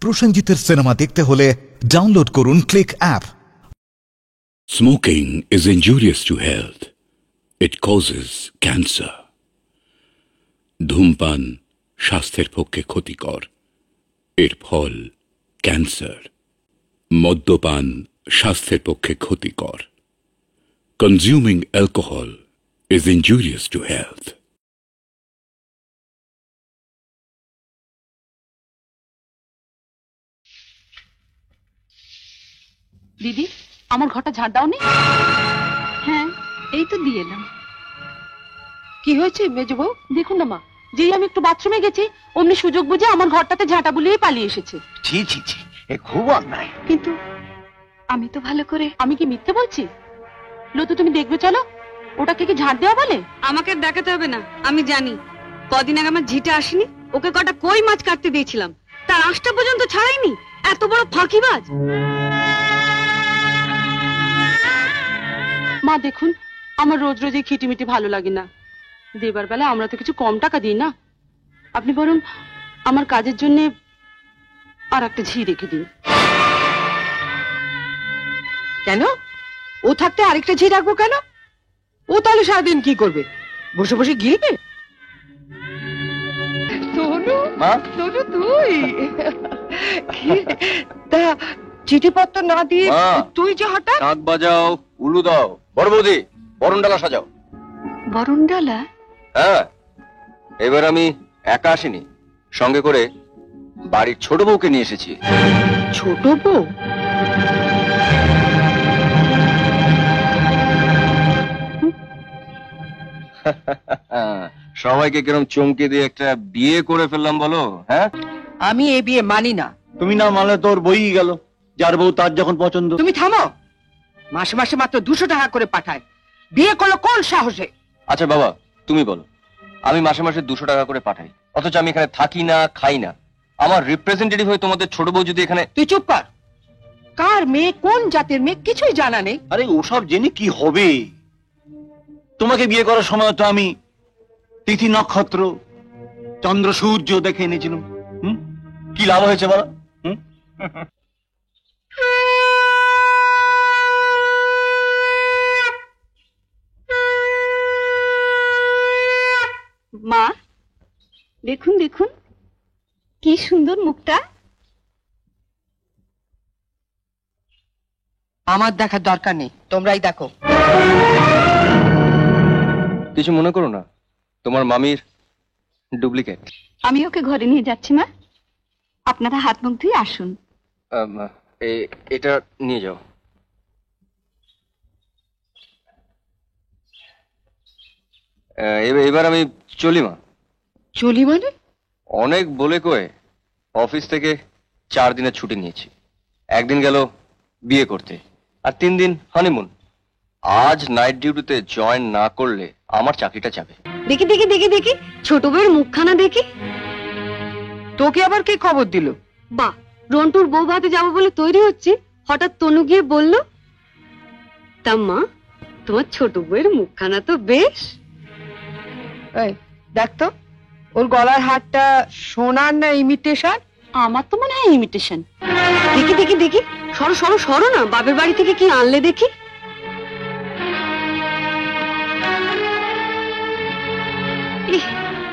প্রসেনজিতের cinema দেখতে হলে download করুন click app. Smoking is injurious to health. It causes cancer. ধূমপান স্বাস্থ্যের পক্ষে ক্ষতিকর, এর ফল ক্যান্সার। মদ্যপান স্বাস্থ্যের পক্ষে ক্ষতিকর। Consuming alcohol is injurious to health. দিদি, আমার ঘরটা ঝাড় দাওনি? হ্যাঁ, এই তো দিয়ে এলাম। কি হয়েছে মেজো বউ? দেখুন না মা, যেই আমি একটু বাথরুমে গেছি অমনি সুযোগ বুঝে আমার ঘরটাতে ঝাঁটা বুলিয়ে পালিয়ে এসেছে। ছি ছি ছি, এ খুব অন্যায়। কিন্তু আমি তো ভালো করে, আমি কি মিথ্যে বলছি? লতু, তুমি দেখবে চলো, ওটাকে কি ঝাড় দেওয়া বলে? আমাকে দেখাতে হবে না, আমি জানি। কদিন আগে আমার ঝিটা আসেনি, ওকে কটা কই মাছ কাটতে দিয়েছিলাম, তার আঁশটা পর্যন্ত ছাড়াইনি। এত বড় ফাঁকিবাজ। মা দেখুন, আমার রোজ রোজ এই খিটিমিটি ভালো লাগে না। দেবার বেলা আমরা তো কিছু কম টাকা দিই না। আপনি বরং আমার কাজের জন্য আর একটা ঝি রেখে দিন। কেন? ও থাকতে আরেকটা ঝি রাখবো কেন? ও তাহলে সারাদিন কি করবে? বসে বসে গিলবে? সোনু, সোনু তুই তা চিঠিপত্র না দিয়ে তুই যে হঠাৎ? শাক বাজাও, উলু দাও, বড় বৌদি বরণডালা সাজাও। বরণডালা? হ্যাঁ, এবার আমি একা আসিনি, সঙ্গে করে বাড়ির ছোট বউকে নিয়ে এসেছি। ছোট বউ? সবাইকে কিরম চমকে দিয়ে একটা বিয়ে করে ফেললাম বলো? হ্যাঁ, আমি এই বিয়ে মানি না। তুমি না মানলে তোর বই গেল, যার বউ তার যখন পছন্দ। তুমি থামো। মাসে মাসে মাত্র 200 টাকা করে পাঠায়, বিয়ে করলো কোন সাহসে? আচ্ছা বাবা তুমি বলো, আমি মাসে মাসে 200 টাকা করে পাঠাই, অথচ আমি এখানে থাকি না, খাই না। আমার রিপ্রেজেন্টেটিভ হয়ে তোমাদের ছোট বউ যদি এখানে... তুই চুপ কর। কার মেয়ে, কোন জাতের মেয়ে, কিছুই জানা নেই। আরে ওসব জেনে কি হবে? তোমাকে বিয়ে করার সময় তো আমি তিথি নক্ষত্র চন্দ্র সূর্য দেখে এনেছিলাম। কি লাভ হয়েছে বলো? মা দেখুন দেখুন, কি সুন্দর মুখটা। আমার দেখার দরকার নেই, তোমরাই দেখো। কিছু মনে করো না, তোমার মামির ডুপ্লিকেট। আমি ওকে ঘরে নিয়ে যাচ্ছি মা, আপনারা হাত মুখ ধুয়ে আসুন। এটা নিয়ে যাও। এবার আমি চলি মা। চলি মানে? অনেক বলে কয়ে অফিস থেকে 4 দিনের ছুটি নিয়েছি। একদিন গেল বিয়ে করতে, আর 3 দিন হানিমুন। আজ নাইট ডিউটিতে জয়েন না করলে আমার চাকরিটা যাবে। দেখি দেখি দেখি দেখি, ছোট বউয়ের মুখখানা দেখি। তোকে আবার কে খবর দিল? বাহ, রন্টুর বউ ভাতে যাবো বলে তৈরি হচ্ছে, হঠাৎ তনু গিয়ে বলল। তা মা, তোমার ছোট বউয়ের মুখখানা তো বেশ। এই দেখ তো, ওর গলার হারটা সোনার না ইমিটেশন? আমার তো মনে হয় ইমিটেশন। দেখি দেখি দেখি, সরো সরো সরো না, বাপের বাড়ি থেকে কি আনলে দেখি।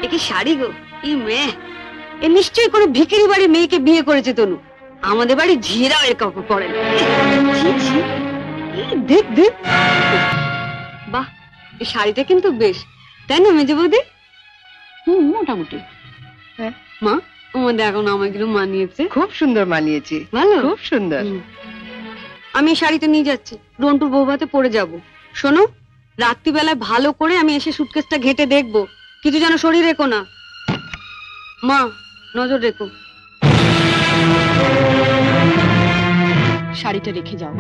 এ কি শাড়ি গো, ই মেয়ে, এ নিশ্চয়ই করে ভিখারি বাড়ির মেয়েকে বিয়ে করেছে তনু। আমাদের বাড়ি ঝিরাও এর কাপড় পরে না। দেখ দেখ, বাহ, এই শাড়িটা কিন্তু বেশ, তাই না মেজে বৌদি? মোটামুটি। হ্যাঁ মা, আমার দেখো না, আমাকে মানিয়েছে। খুব সুন্দর মানিয়েছে, ভালো, খুব সুন্দর। আমি এই শাড়িটা নিয়ে যাচ্ছি, রন্টুর বউ ভাতে পরে যাব। শোনো, রাত্রিবেলায় ভালো করে আমি এসে সুটকেসটা ঘেটে দেখবো, কিছু যেন শরীর রেখো না। মা, নজর রেখো। শাড়িটা রেখে যাও।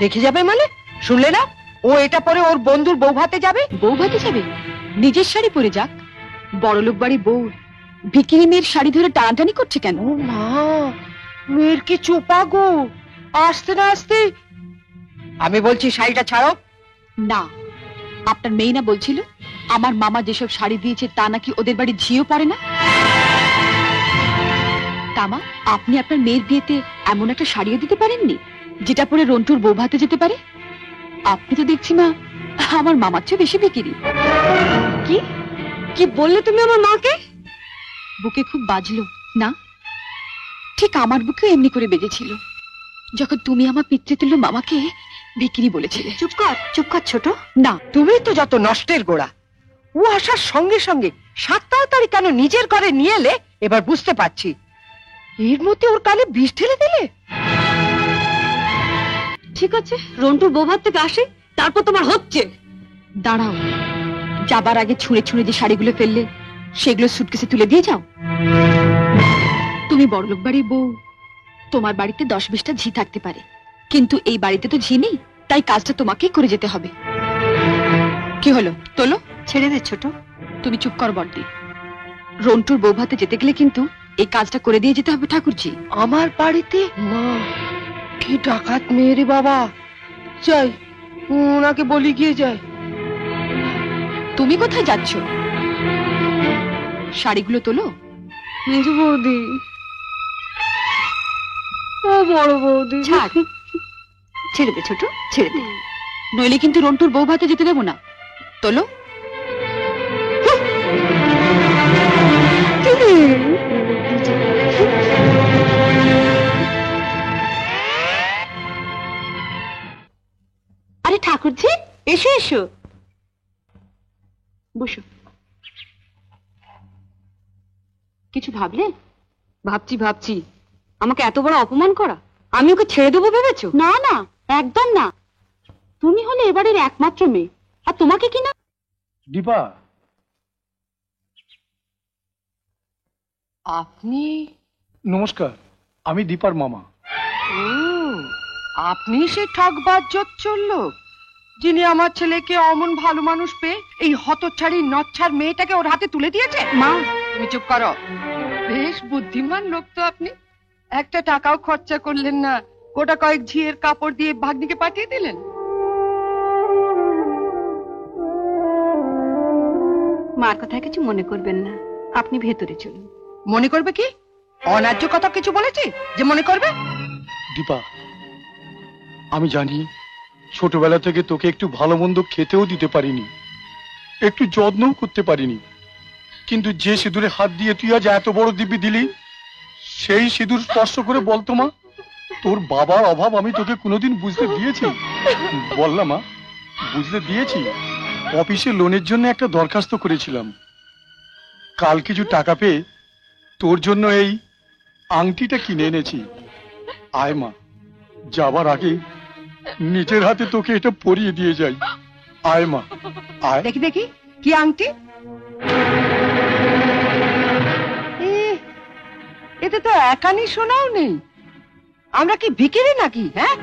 রেখে যাবে মানে? শুনলে না, ও এটা পরে ওর বন্ধুর বউ ভাতে যাবে। বউ ভাতে যাবে? নিজের শাড়ি পরে যাক। বড়লোক বাড়ি বউ ভিকিরি মেয়ের শাড়ি ধরে টানাটানি করছে কেন? ও মা, মেয়ের কি চোপা গো, আসতে না আসতে। আমি বলছি শাড়িটা ছাড়ো। না, আপনার মেয়ে না বলছিল আমার মামা যেসব শাড়ি দিয়েছে তা নাকি ওদের বাড়ি ঝিও পড়ে না। তামা, আপনি আপনার মেয়ের বিয়েতে এমন একটা শাড়িও দিতে পারেননি যেটা পরে রন্টুর বউ ভাতে যেতে পারে? আপনি তো দেখছি মা আমার মামার চেয়ে বেশি বিক্রি। কি কি বললে তুমি আমার মাকে? বুকে খুব বাজলো না? ঠিক আমার বুকেও এমনি করে বেজেছিল যখন তুমি আমার পিতৃতুল্য মামাকে বিক্রি বলেছিলে। চুপ কর ছোট। না, তুমি তো যত নষ্টের গোড়া। ও আসার সঙ্গে সঙ্গে 7 তাড়াতাড়ি কেন নিজের ঘরে নিয়ে এলে এবার বুঝতে পারছি। এর মধ্যে ওর কানে বিষ ঢেলে দিলে। ঠিক আছে, রন্টুর বউ ভাত থেকে আসে, তারপর তোমার হচ্ছে। দাঁড়াও, যাবার আগে ছুঁড়ে ছুঁড়ে যে শাড়িগুলো ফেললে সেগুলো সুটকেসে তুলে দিয়ে যাও। তুমি বড়লোক বাড়ির বউ, তোমার বাড়িতে 10-20টা ঝি থাকতে পারে, কিন্তু এই বাড়িতে তো ঝি নেই, তাই কাজটা তোমাকেই করে যেতে হবে। কি হলো, তোলো। ছেড়ে দে ছোট। তুমি চুপ কর বড়দি। রন্টুর বউ ভাতে যেতে গেলে কিন্তু এই কাজটা করে দিয়ে যেতে হবে ঠাকুরজি। আমার বাড়িতে? মা, কি ডাকাত মেয়ে রে বাবা। যাই, ওনাকে বলি গিয়ে যায়। তুমি কোথায় যাচ্ছ? শাড়িগুলো তোলো। মেজো বৌদি, ও বড় বৌদি, ছাড়, ছেড়ে দে ছোট, ছেড়ে দে, নইলে কিন্তু রন্টুর বউ ভাতে যেতে দেবো না। তোলো। আরে ঠাকুরজি, এসো এসো, বসো। কিছু ভাবলে? ভাবছি আমাকে এত বড় অপমান করা, আমি ওকে ছেড়ে দেবো ভেবেছো? না না, একদম না। তুমি হলে এবারের একমাত্র মেয়ে, আর তোমাকে কিনা। দীপা, আপনি? নমস্কার, আমি দীপার মামা। ও, আপনি সে ঠকবাজ লোক যিনি আমার ছেলেকে অমন ভালো মানুষ পেয়ে এই হতচ্ছাড়ি নচ্ছার মেয়েটাকে ওর হাতে তুলে দিয়েছে। মা, তুমি চুপ করো। বেশ বুদ্ধিমান লোক তো আপনি। একটা টাকাও খরচা করলেন না, গোটা কয়েক ঝিয়ের কাপড় দিয়ে ভাগ্নিকে পাঠিয়ে দিলেন। মার কথা কিছু মনে করবেন না, আপনি ভেতরে চলুন। মনে করবে কি? অন্যায্য কথা কিছু বলেছি যে মনে করবে? দীপা, আমি জানি ছোটবেলা থেকে তোকে একটু ভালো মন্দ খেতেও দিতে পারিনি, একটু যত্নও করতে পারিনি, কিন্তু যে সিঁদুরে হাত দিয়ে তুই আজ এত বড় দিব্যি দিলি, সেই সিঁদুর স্পর্শ করে বলতো মা, তোর বাবার অভাব আমি তোকে কোনোদিন বুঝতে দিয়েছি? বল না মা, বুঝতে দিয়েছি? অফিসে লোনের জন্য একটা দরখাস্ত করেছিলাম, কাল কিছু টাকা পেয়ে তোর জন্য এই আংটিটা কিনে এনেছি। আয় মা, যাবার আগে নিজের হাতে তোকে এটা পরিয়ে দিয়ে যাই। আয় মা, আয়। দেখি দেখি কি আংটি? এতে তো একানি শোনাও নেই। আমরা কি ভিখিরি নাকি? হ্যাঁ,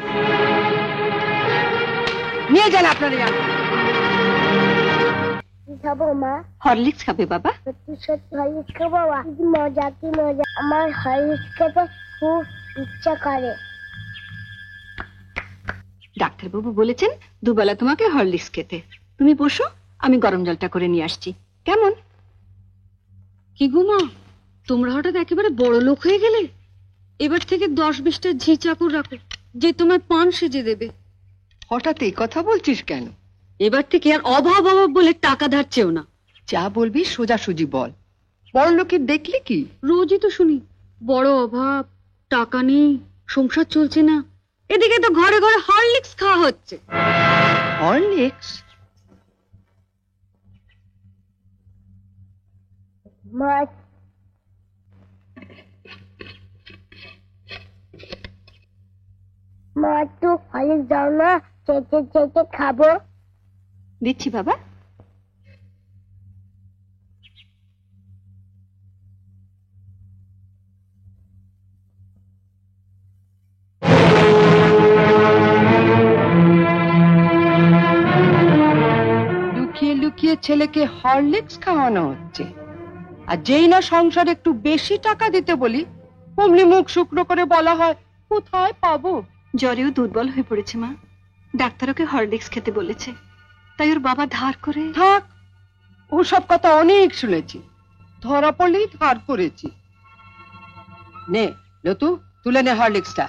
নিয়ে যান আপনার এই আংটি। খাবো মা? হরলিক্স খাবে বাবা? সত্যি সত্যি হরলিক্স খাবো বাবা? কি মজা, কি মজা! আমার হরলিক্স খেতে খুব ইচ্ছা করে। ডাক্তারবাবু বলেছেন দুবেলা তোমাকে হরলিক্স খেতে। তুমি বসো, আমি গরম জলটা করে নিয়ে আসছি। কেমন? কি গো মা, তোমরা হঠাৎ একেবারে বড় লোক হয়ে গেলে। এবার থেকে 10-20টা ঝি চাকর রাখো, যে তোমার পান সেজে দেবে। হঠাৎ এই কথা বলছিস কেন? এবার থেকে আর অভাব বলে টাকা ধার চেও না। যা বলবি সোজাসুজি বল। বড় লোকের দেখলি কি? রোজই তো শুনি বড় অভাব, টাকা নেই, সংসার চলছে না। এদিকে তো ঘরে ঘরে হরলিক্স খাওয়া হচ্ছে। হরলিক্স? মা, মা তো হরলিক্স দাও না, চেটে চেটে খাবো। দিচ্ছি বাবা। লুকিয়ে লুকিয়ে ছেলেকে হরলিক্স খাওয়ানো হচ্ছে, আর যেই না সংসারে একটু বেশি টাকা দিতে বলি অমনি মুখ শুকনো করে বলা হয় কোথায় পাবো। জ্বরেও দুর্বল হয়ে পড়েছে মা, ডাক্তার ওকে হরলিক্স খেতে বলেছে, তাই ওর বাবা ধার করে। থাক, ওসব কথা অনেক শুনেছি, ধরা পড়লেই ধার করেছি। নে লতু, তুলে নে হরলিক্সটা।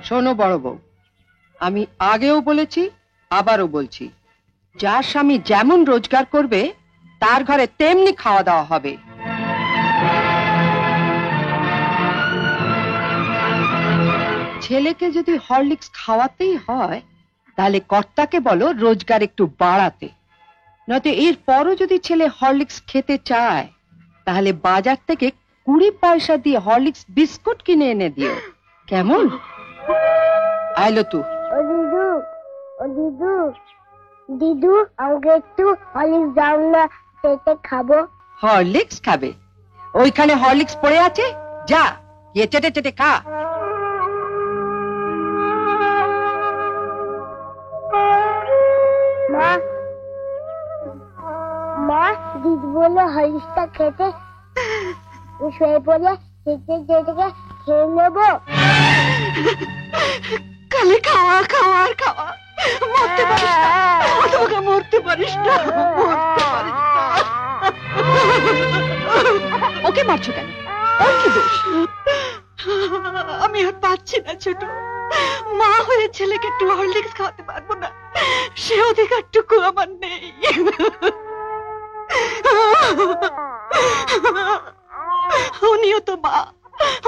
শোনো বড় বউ, আমি আগেও বলেছি, আবারও বলছি, যার স্বামী যেমন রোজগার করবে তার ঘরে তেমনি খাওয়া দাওয়া হবে। ছেলেকে যদি হরলিক্স খাওয়াতেই হয় তাহলে কর্তাকে বলো রোজগার একটু বাড়াতে, নয়তো এর পরও যদি ছেলে হরলিক্স খেতে চায় তাহলে বাজার থেকে 20 পয়সা দিয়ে হরলিক্স বিস্কুট কিনে এনে দিও, কেমন? আইলো তু। ও দিদু, ও দিদু, দিদু আমাকে একটু হরলিক্স দাও না, খেতে খাবো। হরলিক্স খাবে? ওইখানে হরলিক্স পড়ে আছে, যা গিয়ে চেটে চেটে খা। মা, মা, দিদি বললো হরলিক্সটা খেতে, শুয়ে পড়ে চেটে চেটে খেয়ে নেবো। খালি খাওয়া খাওয়া আর খাওয়া, মরতে পারিস না, তোকে মরতে পারিস না, মরতে পারিস না। ওকে মারছো কেন? ওর কি দোষ? আমি আর পাচ্ছি না ছোট, মা হয়ে ছেলেকে একটু হরলিক্স খাওয়াতে পারবো না, সে অধিকারটুকু আমার নেই। উনিও তো মা,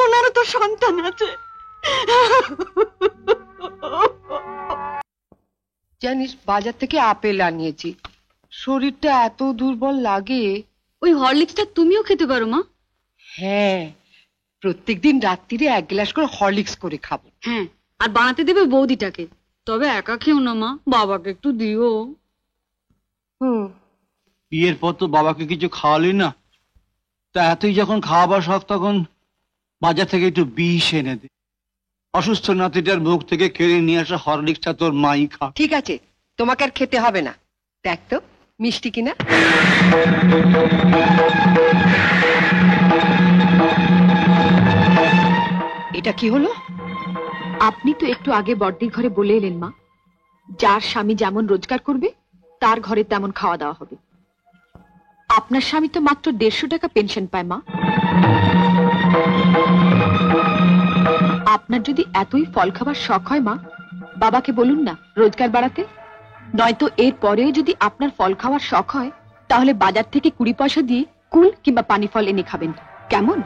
ওনারও তো সন্তান আছে। জানিস, বাজার থেকে আপেল আনিয়েছি, শরীরটা এত দুর্বল লাগে। ওই হরলিক্সটা তুমিও খেতে পারো মা। হ্যাঁ, প্রত্যেকদিন রাত্রিরে 1 গ্লাস করে হরলিক্স করে খাবো। হ্যাঁ, আর বানাতে দেবে বৌদিটাকে। তবে একা খেও না মা, বাবাকে একটু দিও। বিয়ের পর তো বাবাকে কিছু খাওয়ালি না, তা এতই যখন খাওয়াবার শখ তখন বাজার থেকে একটু বিষ এনে দে। অসুস্থ নাতিটার মুখ থেকে কেড়ে নিয়ে আসা হরলিক্সটা তোর মাই খা। ঠিক আছে, তোমাকে আর খেতে হবে না। দেখ তো মিষ্টি কিনা। এটা কি হলো? আপনি তো একটু আগে বড়দির ঘরে বলে এলেন মা, যার স্বামী যেমন রোজগার করবে তার ঘরে তেমন খাওয়া দাওয়া হবে। আপনার স্বামী তো মাত্র 150 টাকা পেনশন পায় মা। আপনার যদি এতই ফল খাবার শখ হয় মা, বাবাকে বলুন না রোজগার বাড়াতে। নয়তো এর পরেও যদি আপনার ফল খাওয়ার শখ হয় তাহলে বাজার থেকে 20 পয়সা দিয়ে কুল কিংবা পানি ফল এনে খাবেন, কেমন?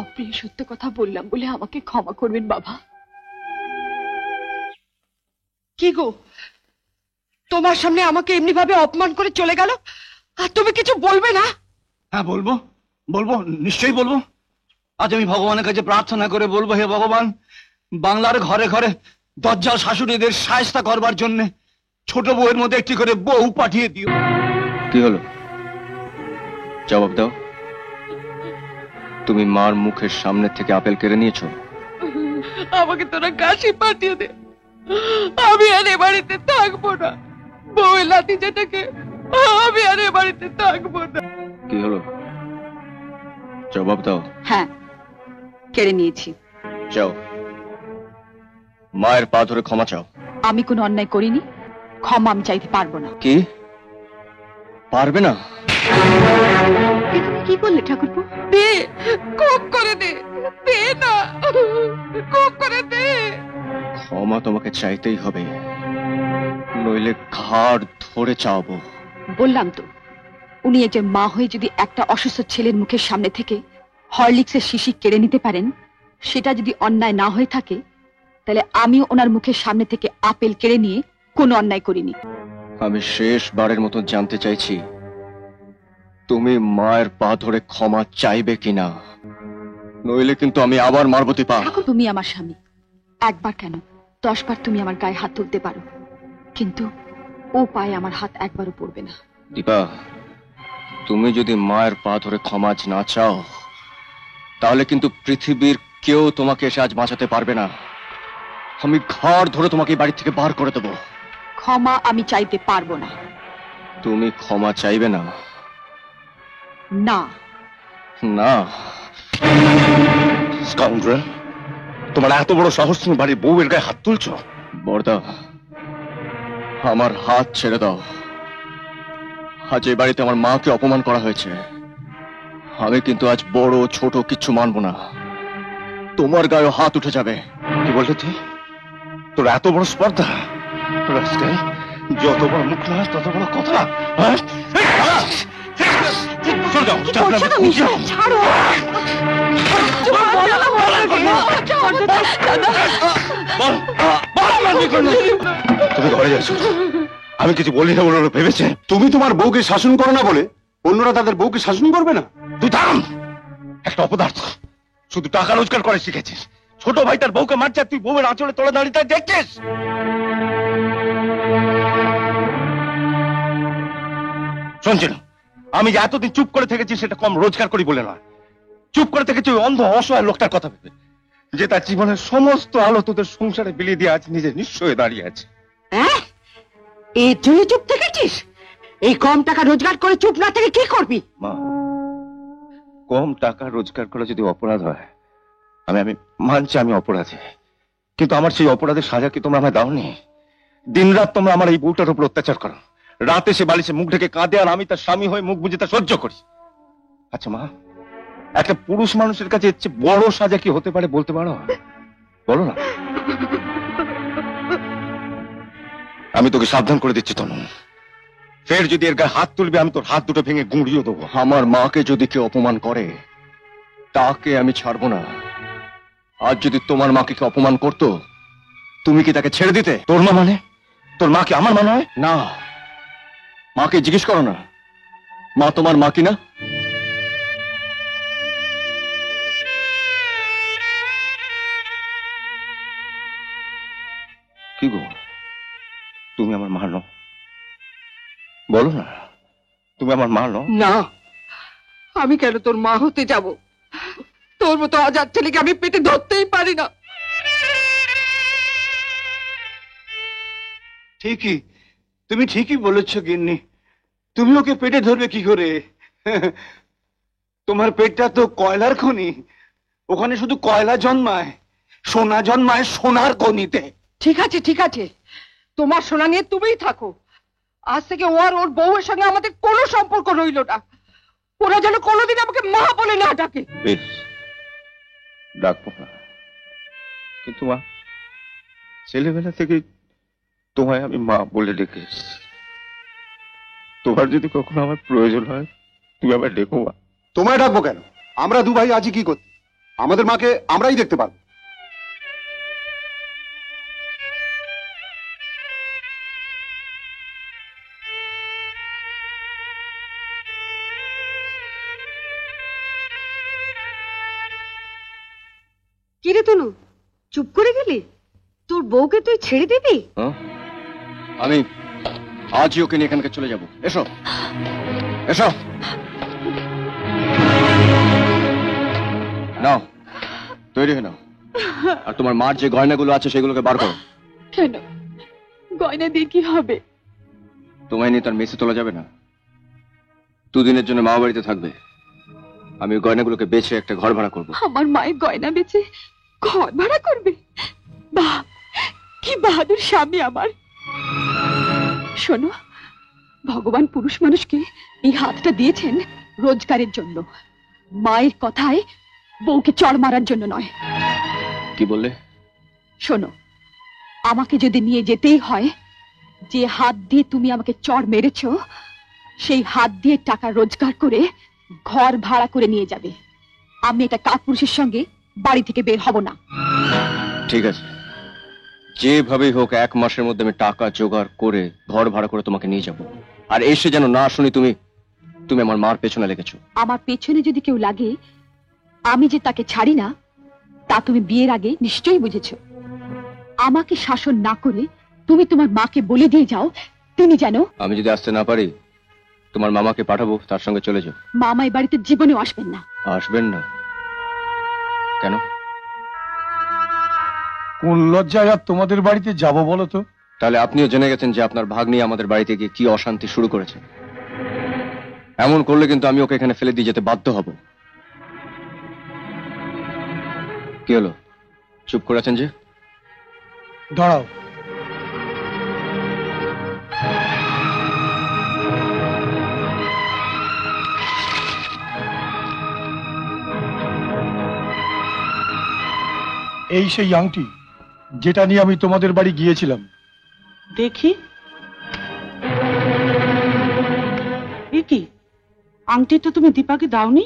অপ্রিয় সত্য কথা বললাম বলে আমাকে ক্ষমা করবেন বাবা। কি গো, তোমার সামনে আমাকে এমনি ভাবে অপমান করে চলে গেল, আর তুমি কিছু বলবে না? হ্যাঁ বলবো, বলবো, নিশ্চয়ই বলবো। আজ আমি ভগবানের কাছে প্রার্থনা করে বলবো, হে ভগবান, বাংলার ঘরে ঘরে দজ্জাল শাশুড়িদের শায়েস্তা করবার জন্য ছোট বউয়ের মধ্যে একটি করে বউ পাঠিয়ে দিও। কি হলো? জবাব দাও। তুমি মার মুখের সামনে থেকে আপেল কেড়ে নিয়েছো? আমাকে তোরা কাশি পাঠিয়ে দে, আমি আর এ বাড়িতে থাকবো না। বউয়ের লাঠি যেটাকে, আমি আর এ বাড়িতে থাকবো না। কি হলো? জবাব দাও। হ্যাঁ, কেড়ে নিয়েছি। যাও, মায়ের পা ধরে ক্ষমা চাও। আমি কোনো অন্যায় করিনি, ক্ষমা আমি চাইতে পারবো না। কি পারবে না? তুমি কি করলে ঠাকুরপো? দে, কোপ করে দে, দে না, কোপ করে দে। ক্ষমা তোমাকে চাইতেই হবে, নইলে ঘাড় ধরে চাওবো। বললাম তো, উনি এই যে মা হয়ে যদি একটা অসুস্থ ছেলের মুখের সামনে থেকে হরলিক্সের শিশি কেড়ে নিতে পারেন, সেটা যদি অন্যায় না হয়ে থাকে, তাহলে আমিও ওনার মুখের সামনে থেকে আপেল কেড়ে নিয়ে কোনো অন্যায় করিনি। আমি শেষবারের মতো জানতে চাইছি, তুমি মায়ের পা ধরে ক্ষমা চাইবে কিনা, নইলে কিন্তু আমি আবার মারবতি পা। তুমি আমার স্বামী, একবার কেন 10 বার তুমি আমার গায়ে হাত তুলতে পারো, কিন্তু ও পায়ে আমার হাত একবারও পড়বে না। দীপা, তুমি যদি মায়ের পা ধরে ক্ষমা না চাও, তাহলে কিন্তু পৃথিবীর কেউ তোমাকে এসে আজ বাঁচাতে পারবে না। আমি ঘাড় ধরে তোমাকে এই বাড়ি থেকে বার করে দেবো। ক্ষমা আমি চাইতে পারবো না। তুমি ক্ষমা চাইবে না? না। না। স্কাউন্ড্রেল, তোমার এত বড় সাহস, তুমি বাড়ির বউয়ের গায়ে হাত তুলছো? বর্দা, আমার হাত ছেড়ে দাও। আজ এই বাড়িতে আমার মাকে অপমান করা হয়েছে। আমি কিন্তু আজ বড় ছোট কিচ্ছু মানবো না। তোমার গায়ে হাত উঠে যাবে। কি বললি তুই? তোর এত বড় স্পর্ধা? রাস্কাল, যত বড় মুখ না তত বড় কথা। হ্যাঁ? চলে যাও, কি করছো তুমি? ছাড়ো। তুমি ঘরে যাচ্ছ? আমি কিছু বলি না বলে ভেবেছে তুমি তোমার বউকে শাসন করো না বলে অন্যরা তাদের বউকে শাসন করবে না? তুই থাম! একটা অপদার্থ, শুধু টাকা রোজগার করে শিখেছিস। ছোট ভাই তার বউকে মারছে, তুই বউয়ের আঁচলে তোলা দাঁড়িয়ে তাই দেখছিস? শুনছিল, আমি যে এতদিন চুপ করে থেকেছি সেটা কম রোজগার করি বলে নয়। চুপ করে থেকেছি ওই অন্ধ অসহায় লোকটার কথা ভেবে, যে তার জীবনের সমস্ত আলো তোদের সংসারে বিলিয়ে দিয়ে আজ নিজে নিঃস্ব হয়ে দাঁড়িয়ে আছে। হ্যাঁ, এর জন্য চুপ থেকেছিস? এই কম টাকা রোজগার করে চুপ না থেকে কি করবি? মা, কম টাকা রোজগার করা যদি অপরাধ হয়, আমি মানছি আমি অপরাধী, কিন্তু আমার সেই অপরাধের সাজা কি তোমরা আমায় দাওনি? দিনরাত তোমরা আমার এই বউটার উপর অত্যাচার করো। রাতে সে বালিশে মুখ ঢেকে কাঁদে, আর আমি তার স্বামী হয়ে মুখ বুজে তা সহ্য করি। আচ্ছা মা, একটা পুরুষ মানুষের কাছে এর চেয়ে বড় সাজা কি হতে পারে বলতে পারো? বলো না। আমি তোকে সাবধান করে দিচ্ছি তনু, ফের যদি এর গায়ে হাত তুলবে আমি তোর হাত দুটো ভেঙে গুঁড়িয়ে দেবো। আমার মাকে যদি কেউ অপমান করে তাকে আমি ছাড়বো না। আজ যদি তোমার মাকে কেউ অপমান করতো, তুমি কি তাকে ছেড়ে দিতে? তোর মা মানে? তোর মা কি আমার মা নয়? না, মাকে জিজ্ঞেস করো না, মা তোমার মা কিনা। কি গো, তুমি আমার মা নও? বলো না, তুমি আমার মা নও? না, আমি কেন তোর মা হতে যাব? তোর মতো অজাত ছেলেকে আমি পেটে ধরতেই পারি না। ঠিকই, তুমি ঠিকই বলেছ গিন্নি। তুমি ওকে পেটে ধরবে কি করে? তোমার পেটটা তো কয়লার খনি, ওখানে শুধু কয়লা জন্মায়, সোনা জন্মায় সোনার খনিতে। ঠিক আছে, ঠিক আছে, তোমার সোনা নিয়ে তুমিই থাকো। আজ থেকে ও আর ওর বউয়ের সঙ্গে আমাদের কোনো সম্পর্ক রইল না। ওরা যেন কোনোদিন আমাকে মা বলে না ডাকে। বেশ, ডাকবো না, কিন্তু মা, ছেলেবেলা থেকে তোমায় আমি মা বলে ডেকে এসেছি। তোমার যদি কখনো আমার প্রয়োজন হয় তুমি আমার ডেকো মা। তোমায় ডাকবো কেন? আমরা দু ভাই আছি কি করতে? আমাদের মাকে আমরাই দেখতে পারবো। কি রে তনু, চুপ করে গেলি? তোর বউকে তুই ছেড়ে দিবি? হ্যাঁ? আমি আজই ওকে নিয়ে এখানকে চলে যাব। এসো, এসো। নাও, তৈরি হয়ে নাও। আর তোমার মার যে গয়নাগুলো আছে সেগুলোকে বার করো। কেন? গয়না দিয়ে কি হবে? তোমায় নিয়ে তার মেসে তোলা যাবে না। দুদিনের জন্য মা বাড়িতে থাকবে। আমি ওই গয়নাগুলোকে বেচে একটা ঘর ভাড়া করবো। আমার মায়ের গয়না বেচে ঘর ভাড়া করবে? বাহ, কি বাহাদুর স্বামী আমার। শোনো, ভগবান পুরুষ মানুষকে এই হাতটা দিয়েছেন রোজগারের জন্য, মায়ের কথায় বউকে চড় মারার জন্য নয়। কি বললে? শোনো, আমাকে যদি নিয়ে যেতেই হয়, যে হাত দিয়ে তুমি আমাকে চড় মেরেছো সেই হাত দিয়ে টাকা রোজগার করে ঘর ভাড়া করে নিয়ে যাবে। আমি এটা কাপুরুষের সঙ্গে বাড়ি থেকে বের হব না। ঠিক আছে, যেভাবেই হোক 1 মাসের মধ্যে আমি টাকা জোগাড় করে ঘর ভাড়া করে তোমাকে নিয়ে যাব। আর এসে যেন না শুনি তুমি তুমি আমার মার পেছনে লেগেছো। আমার পেছনে যদি কেউ লাগে, আমি যে তাকে ছাড়ি না তা তুমি বিয়ের আগে নিশ্চয়ই বুঝেছো। আমাকে শাসন না করে তুমি তোমার মাকে বলে দিয়ে যাও তিনি যেন। আমি যদি আসতে না পারি, তোমার মামাকে পাঠাবো, তার সঙ্গে চলে যাও। মামা এই বাড়িতে জীবনেও আসবেন না। আসবেন না? কেন? কোন লজ্জায় আর তোমাদের বাড়িতে যাব বলো তো? তাহলে আপনিও জেনে গেছেন যে আপনার ভাগ্নি আমাদের বাড়িতে গিয়ে কি অশান্তি শুরু করেছে। এমন করলে কিন্তু আমি ওকে এখানে ফেলে দিয়ে যেতে বাধ্য হব। কি হলো, চুপ করে আছেন যে? দাঁড়াও, এই সেই আংটি যেটা নিয়ে আমি তোমাদের বাড়ি গিয়েছিলাম। দেখি এ কি, আংটি তো তুমি দীপাকে দাওনি?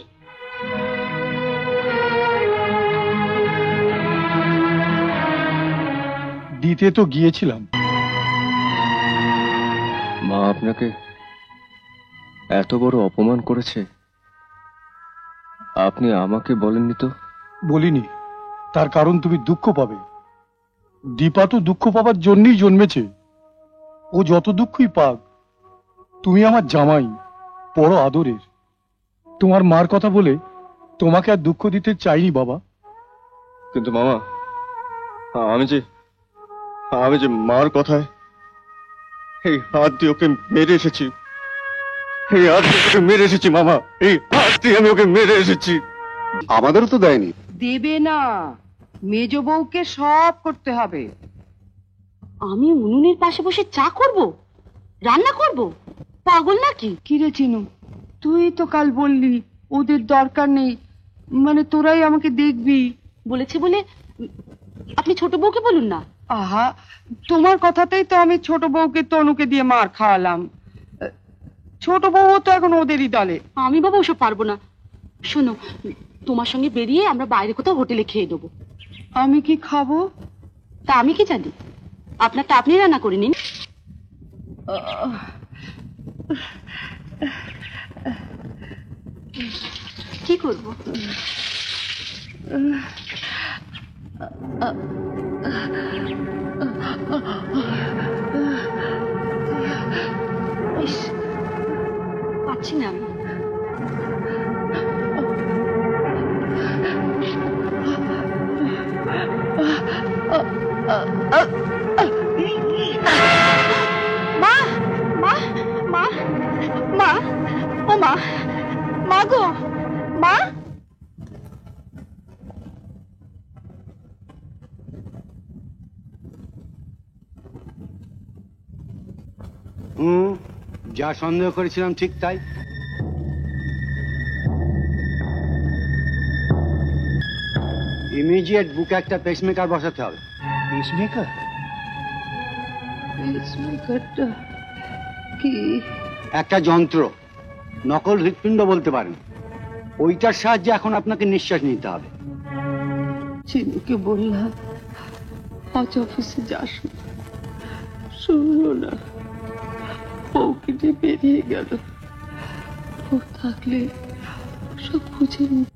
দিতে তো গিয়েছিলাম। মা আপনাকে এত বড় অপমান করেছে, আপনি আমাকে বলেননি তো? বলিনি, তার কারণ তুমি দুঃখ পাবে। দীপা তো দুঃখ পাবার জন্যই জন্মেছে। ও যত দুঃখই পাক, তুমি আমার জামাই, বড় আদরের। তোমার মার কথা বলে তোমাকে আর দুঃখ দিতে চাইনি বাবা। কিন্তু মামা, আমি যে মার কথায় এই হাত দিয়ে ওকে মেরে এসেছি, এই হাত দিয়ে ওকে মেরে এসেছি মামা, এই হাত দিয়ে আমি ওকে মেরে এসেছি। আমাদেরও তো দেয়নি। দেবে না, মেজ বউকে সব করতে হবে। আমি উনুনের পাশে বসে চা করব, রান্না করব? পাগল নাকি? কিরে চিনু, তুই তো কাল বললি ওদের দরকার নেই, মানে তোরাই আমাকে দেখবি। বলেছে বলে আপনি ছোট বউকে বলুন না। আহা, তোমার কথাতেই তো আমি ছোট বউকে তনুকে দিয়ে মার খাওয়ালাম। ছোট বউ তো এখন ওদেরই দলে। আমি বাবা ওসব পারবো না। শোনো, তোমার সঙ্গে বেরিয়ে আমরা বাইরে কোথাও হোটেলে খেয়ে দেবো। আমি কি খাবো? তা আমি কি জানি, আপনারটা আপনি রান্না করে নিন। কি করব? ইস, পাচ্ছি না আমি। মা, মা, মা, মা, ও মা, মা গো, মা। যা সন্দেহ করেছিলাম ঠিক তাই। ইমিডিয়েট বুকে একটা পেসমেকার বসাতে হবে। পেসমেকার? পেসমেকারটা কি? একটা যন্ত্র, নকল হৃৎপিণ্ড বলতে পারেন। ওইটার সাহায্যে এখন আপনাকে নিঃশ্বাস নিতে হবে। চিনুকে বললাম আজ অফিসে যাস না, শুনলো না, বউকে নিয়ে বেরিয়ে গেল। ও থাকলে সব বুঝে নিত।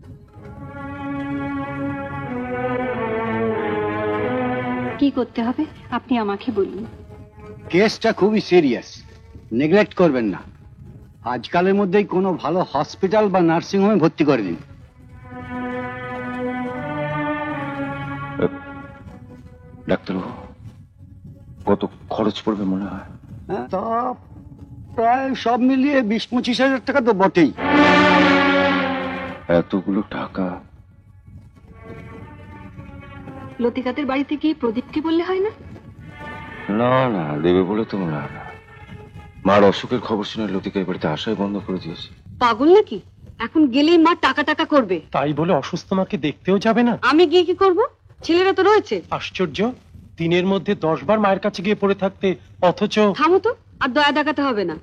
কি করতে হবে আপনি আমাকে বলুন। কেসটা খুবই সিরিয়াস, নেগলেক্ট করবেন না। আজকালের মধ্যেই কোনো ভালো হসপিটাল বা নার্সিং হোমে ভর্তি করে দিন। ডাক্তারবাবু, কত খরচ পড়বে মনে হয়? তা প্রায় সব মিলিয়ে 20-25 হাজার টাকা তো বটেই। এতগুলো টাকা? লতিকাদের বাড়িতে গিয়ে প্রদীপকে বললে হয় না? না না, দেবে বলে তো মনে হয় না। মার অসুখের খবর শুনে লতিকা এই বাড়িতে আসাই বন্ধ করে দিয়েছে। পাগল নাকি? এখন গেলেই মা টাকা টাকা করবে। তাই বলে অসুস্থ মাকে দেখতেও যাবে না? আমি গিয়ে কি করব? ছেলেরা তো রয়েছে। আশ্চর্য, দিনের মধ্যে 10 বার মায়ের কাছে গিয়ে পড়ে থাকতে, অথচ। থামো তো, আর দয়া দেখাতে হবে না।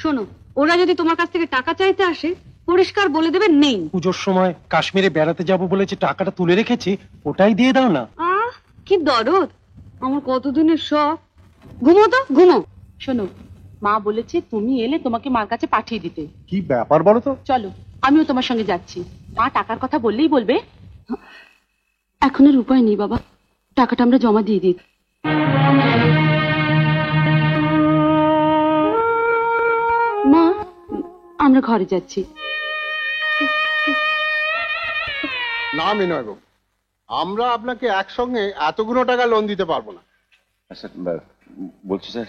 শোনো, ওরা যদি তোমার কাছ থেকে টাকা চাইতে আসে, পরিষ্কার বলে দেবে নেই। পুজোর সময় কাশ্মীরে বেড়াতে যাব বলে যে টাকাটা তুলে রেখেছি, ওটাই দিয়ে দাও না। আহ, কি দরদ! আমার কতদিনের শখ। ঘুমো তো, ঘুমো। শোনো, মা বলেছে তুমি এলে তোমাকে মার কাছে পাঠিয়ে দিতে। কি ব্যাপার বলো তো? চলো, আমিও তোমার সঙ্গে যাচ্ছি। মা টাকার কথা বললেই বলবে। এখন আর উপায় নেই বাবা, টাকাটা আমরা জমা দিয়ে দিই। মা, আমরা ঘরে যাচ্ছি। না মিনয় বাবু, আমরা আপনাকে একসঙ্গে এতগুলো টাকা লোন দিতে পারবো না। স্যার বলছি স্যার,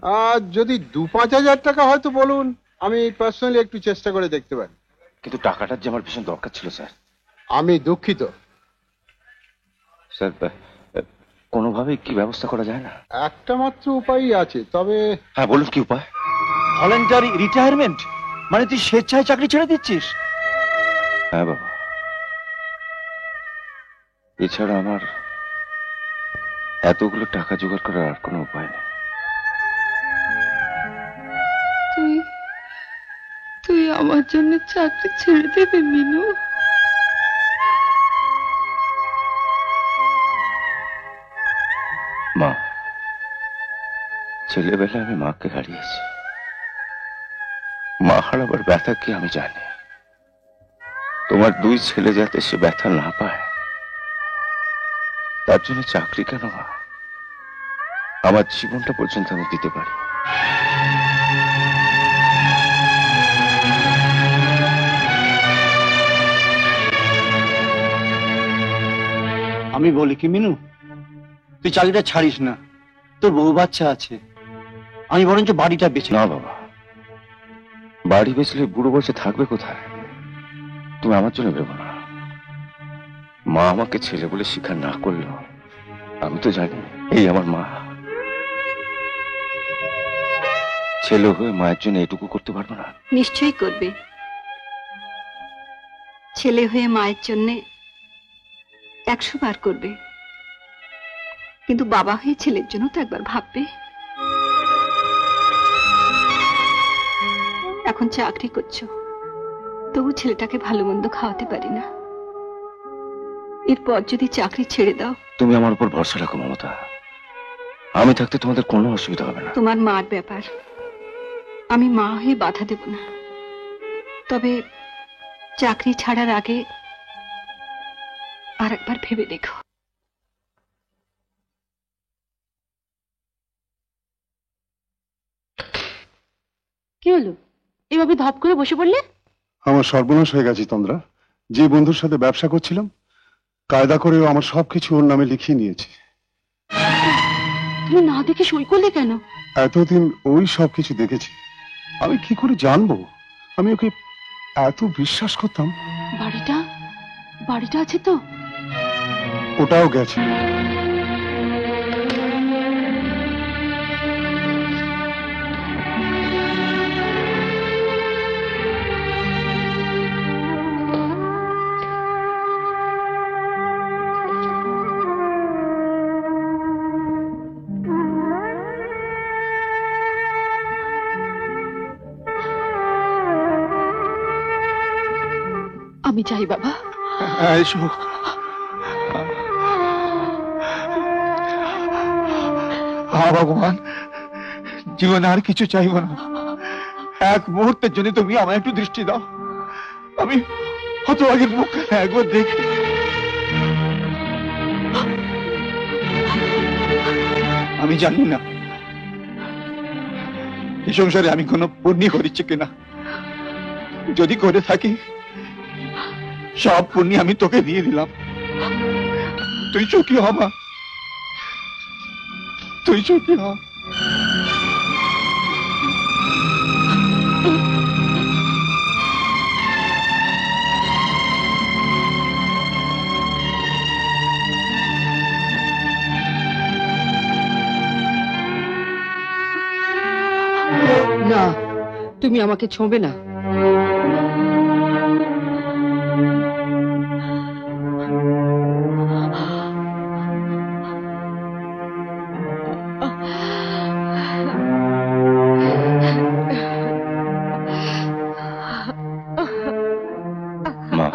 আর যদি 2-5 হাজার টাকা হয়তো বলুন, আমি পার্সোনালি একটু চেষ্টা করে দেখতে পারি। কিন্তু টাকাটার যে আমার ভীষণ দরকার ছিল স্যার। আমি দুঃখিত স্যার, কোনোভাবেই কি ব্যবস্থা করা যায় না? একটা মাত্র উপায়ই আছে, তবে হ্যাঁ বলুন, কি উপায়? ভলেন্টারি রিটায়ারমেন্ট, মানে তুই স্বেচ্ছায় চাকরি ছেড়ে দিচ্ছিস? হ্যাঁ বাবা, এছাড়া আমার এতগুলো টাকা জোগাড় করার আর কোনো উপায় নেই। তুই আমার জন্য চাকরি ছেড়ে দেবে মিনু? মা, ছেলেবেলায় আমি মাকে হারিয়েছি। মা হারাবার ব্যথা কি আমি জানি। তোমার 2 ছেলে যাতে সে ব্যথা না পায়, তার জন্য চাকরি কেন মা, আমার জীবনটা পর্যন্ত আমি দিতে পারি। আমি বলি কি মিনু, তুই চাকরিটা ছাড়িস না, তোর বউ বাচ্চা আছে। আমি বরঞ্চ বাড়িটা বেছে। না বাবা, বাড়ি বেচলে বুড়ো বসে থাকবে কোথায়? তুমি আমার জন্য ভেবো না। মা আমাকে ছেলে বলে স্বীকার না করলো, আমি তো জানি এই আমার মা। ছেলে হয়ে মায়ের জন্য এটুকু করতে পারবো না? নিশ্চয়ই করবে। ছেলে হয়ে মায়ের জন্য 100 বার করবে, কিন্তু বাবা হয়ে ছেলের জন্য তো একবার ভাববে। এখন চাকরি করছো, তবু ছেলেটাকে ভালো মন্দ খাওয়াতে পারি না। এরপর যদি চাকরি ছেড়ে দাও। তুমি আমার উপর ভরসা রাখো মমতা, আমি থাকতে তোমাদের কোনো অসুবিধা হবে না। তোমার মার ব্যাপার, আমি মা হয়ে বাধা দেব না। তবে চাকরি ছাড়ার আগে আর একবার ভেবে দেখো। কি হলো, এভাবে ধপ করে বসে পড়লে? আমার সর্বনাশ হয়ে গেছে তন্দ্রা। যে বন্ধুর সাথে ব্যবসা করছিলাম, কায়দা করেও আমার সবকিছু ওর নামে লিখিয়ে নিয়েছে। তুমি না দেখে সই করলে কেন? এতদিন ওই সবকিছু দেখেছি, আমি কি করে জানবো? আমি ওকে এত বিশ্বাস করতাম। বাড়িটা আছে তো? ওটাও গেছে। আমি যাই বাবা। এসো। ভগবান, জীবনে আর কিছু চাইব না। এক মুহূর্তের জন্য তুমি আমায় একটু দৃষ্টি দাও। আমি হতভাগের মুখ একবার দেখি। আমি জানি না এই সংসারে আমি কোনো পুণ্য করেছি কিনা। যদি করে থাকি, সব পুণ্য আমি তোকে দিয়ে দিলাম। তুই সুখী হ মা, তুই সুখী হ। না, তুমি আমাকে ছোঁবে না। মা,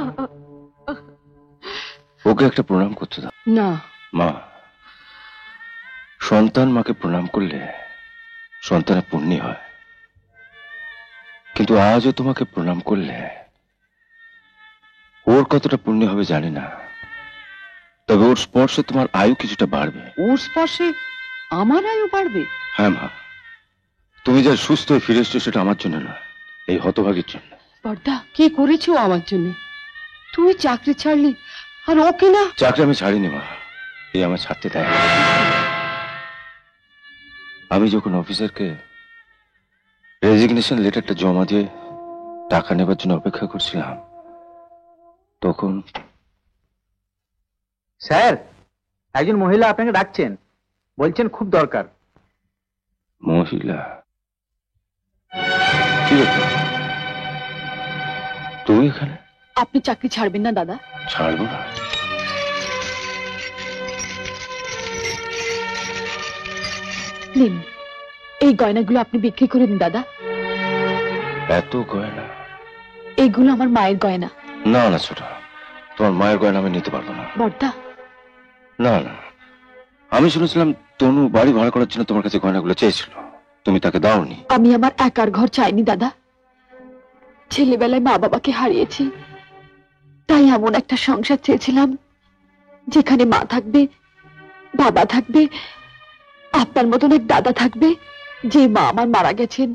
ওকে একটা প্রণাম করতে দাও। না মা, সন্তান মাকে প্রণাম করলে সন্তানের পুণ্য হয়, কিন্তু আজও তোমাকে প্রণাম করলে ওর কতটা পুণ্য হবে জানি না, তবে ওর স্পর্শে তোমার আয়ু কিছুটা বাড়বে। ওর স্পর্শে আমার আয়ু বাড়বে? হ্যাঁ মা, তুমি যা সুস্থ হয়ে ফিরে এসছো সেটা আমার জন্য না, এই হতভাগীর জন্য। বড়দা, কি করেছো আমার জন্য? তুই চাকরি ছাড়লি আর ও কিনা চাকরি আমি ছাড়িনি মা, এই আমার ছাড়তে দেয় না। আমি যখন অফিসারকে রেজিগনেশন লেটারটা জমা দিয়ে টাকা নেবার জন্য অপেক্ষা করছিলাম, তখন স্যার, একজন মহিলা আপনাকে ডাকছেন, বলছেন খুব দরকার। মহিলা? কি ব্যাপার? তুমি এখানে? আপনি চাকরি ছাড়বেন না দাদা? ছাড়বো না। নিন, এই গয়নাগুলো আপনি বিক্রি করে দিন দাদা। এত গয়না? এইগুলো আমার মায়ের গয়না। না না ছোট, তোমার মায়ের গয়না আমি নিতে পারবো না। বড়দা, না না, আমি শুনেছিলাম তনু বাড়ি ভাড়া করার জন্য তোমার কাছে গয়নাগুলো চেয়েছিল, তুমি তাকে দাওনি। আমি আমার একার ঘর চাইনি দাদা। ছেলেবেলায় মা বাবাকে হারিয়েছি, তাই এমন একটা সংসার চেয়েছিলাম যেখানে মা থাকবে, বাবা থাকবে, আপনার মতন এক দাদা থাকবে, যে মা আমার মারা গেছেন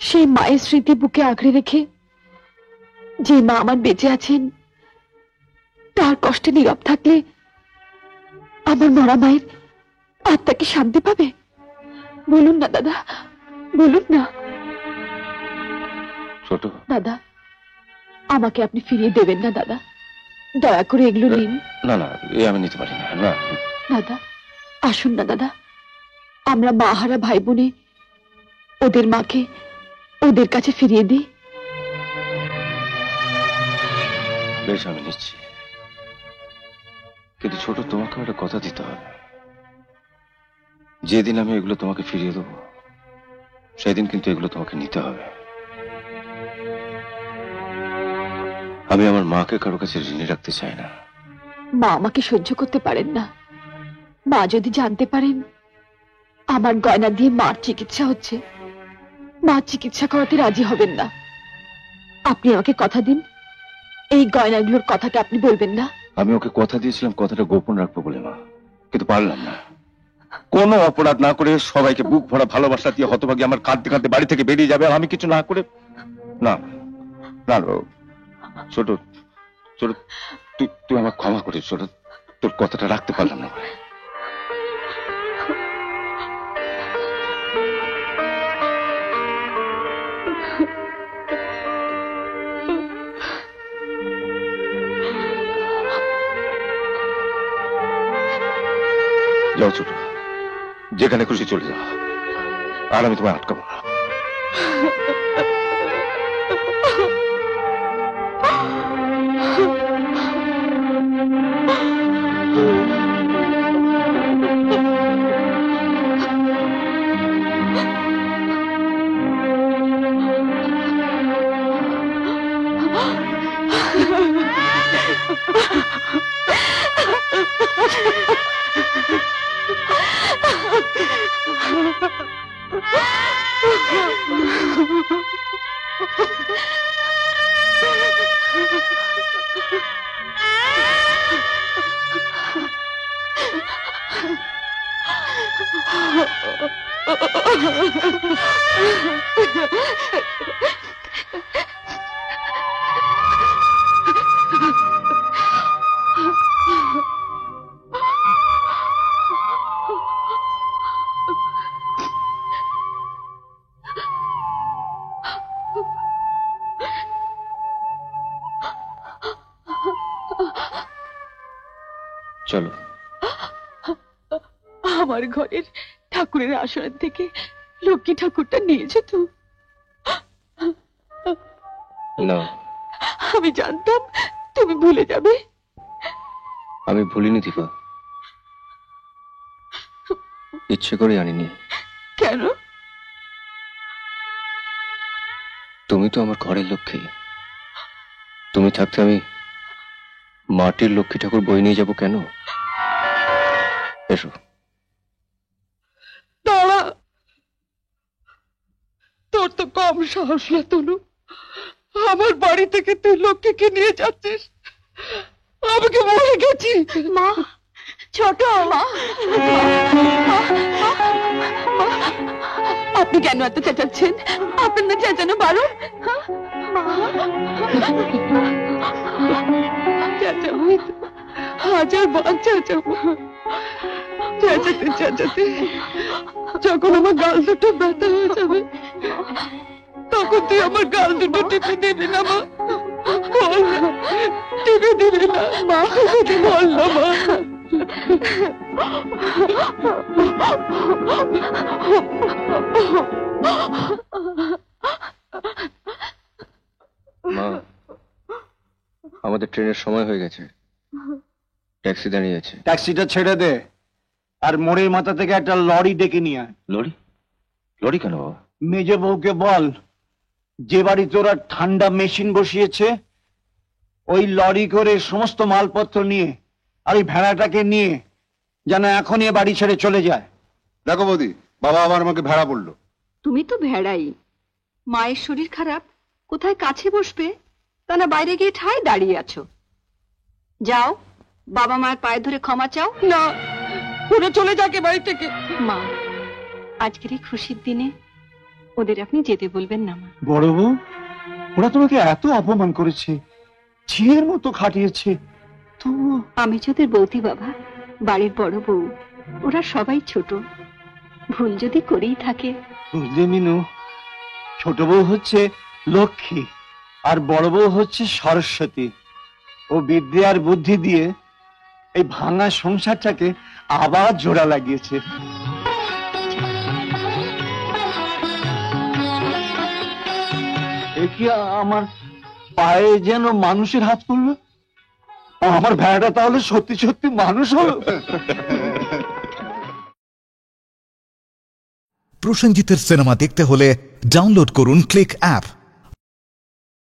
সেই মায়ের স্মৃতি বুকে আঁকড়ে রেখে যে মা আমার বেঁচে আছেন তার কষ্টে নীরব থাকলে আমার মরা মায়ের আত্মা কি শান্তি পাবে? বলুন না দাদা, বলুন না। ছোট দাদা, আমাকে আপনি ফিরিয়ে দেবেন না দাদা, দয়া করে এগুলো নিন। না না, এ আমি নিতে পারি না। না দাদা, আসুন না দাদা, আমরা মা হারা ভাই বোনে ওদের মাকে ওদের কাছে ফিরিয়ে দিই। বেশ, আমি নিচ্ছি, কিন্তু ছোট তোমাকে একটা কথা দিতে হবে। যেদিন আমি এগুলো তোমাকে ফিরিয়ে দেবো সেদিন কিন্তু এগুলো তোমাকে নিতে হবে। আমি আমার মাকে কারো কাছে ঋণী রাখতে চাই না। মা আমাকে সহ্য করতে পারেন না। মা যদি জানতে পারেন আমার গয়না দিয়ে মার চিকিৎসা হচ্ছে, মা চিকিৎসা করাতে রাজি হবেন না। আপনি আমাকে কথা দিন, এই গয়নাগুলোর কথাটা আপনি বলবেন না। আমি ওকে কথা দিয়েছিলাম কথাটা গোপন রাখবো বলে মা, কিন্তু পারলাম না। কোনো অপরাধ না করে সবাইকে বুক ভরা ভালোবাসা দিয়ে হতভাগী আমার কাঁদতে কাঁদতে বাড়ি থেকে বেরিয়ে যাবে, আর আমি কিছু না করে। না না ছোট, ছোট তুই আমার ক্ষমা করিস ছোট, তোর কথাটা রাখতে পারলাম না। যাও ছোট, যেখানে খুশি চলে যাও, আর আমি তোমায় আটকাবো না। চলো। আমার ঘরের ঠাকুরের আসন থেকে লক্ষ্মী ঠাকুরটা নিয়েছো তো? না, আমি জানতাম তুমি ভুলে যাবে। আমি ভুলিনি দীপা, ইচ্ছে করে আনিনি। কেন? তুমি তো আমার ঘরের লক্ষ্মী, তুমি থাকতে আমি মাটির লক্ষ্মী ঠাকুর বই নিয়ে যাবো কেন? এসো। দাঁড়া, তোর তো কম সাহস না তনু, আমার বাড়ি থেকে তুই লক্ষ্মীকে নিয়ে যাচ্ছিস। আমি কি মরে গেছি? মা, ছোট মা, আপনি কেন এত চেঁচাচ্ছেন? আপনার না চেঁচানো বারণ? চেঁচাবো, হাজার বার চেঁচাবো। চেঁচাতে চেঁচাতে যখন আমার গাল দুটো ব্যথা হয়ে যাবে, তখন তুই আমার গাল দুটো টিপে দিবি না মা? বল না, টিপে দিবি না মা? বল না মা। মা, আমাদের ট্রেনের সময় হয়ে গেছে, ট্যাক্সি দাঁড়িয়ে আছে। ট্যাক্সিটা ছেড়ে দে, আর মোড়ের মাথা থেকে একটা লরি ডেকে নিয়ে আয়। লরি? লরি কেন বাবা? মেজে বউকে বল, যে বাড়িতে ওরা ঠান্ডা মেশিন বসিয়েছে, ওই লরি করে সমস্ত মালপত্র নিয়ে আর ওই ভেড়াটাকে নিয়ে যেন এখনই এ বাড়ি ছেড়ে চলে যায়। দেখো বৌদি, বাবা আবার আমাকে ভেড়া বললো। তুমি তো ভেড়াই। মায়ের শরীর খারাপ, কোথায় কাছে বসবে তা না বাইরে গিয়ে ঠায় দাঁড়িয়ে আছো। যাও, বাবা মায়ের পায়ে ধরে ক্ষমা চাও। না, ওরা চলে যাকে বাড়ি থেকে। মা, আজকের এই খুশির দিনে ওদের আপনি যেতে বলবেন না মা। বড় বউ, ওরা তোমাকে এত অপমান করেছে, ঝিয়ের মতো খাটিয়েছে, তো আমি যদি বলতি বাবা, বাড়ির বড় বউ, ওরা সবাই ছোট, ভুল যদি করেই থাকে। বুঝলে মিনু, ছোট বউ হচ্ছে লক্ষ্মী আর বড় বউ হচ্ছে সরস্বতী। ও বিদ্যে আর বুদ্ধি দিয়ে এই ভাঙা সংসারটাকে আবার জোড়া লাগিয়েছে। এ কি আমার পায়ে যেন মানুষের হাত পড়লো? আমার ভেড়াটা তাহলে সত্যি সত্যি মানুষ হলো? প্রসেনজিতের সিনেমা দেখতে হলে ডাউনলোড করুন ক্লিক অ্যাপ।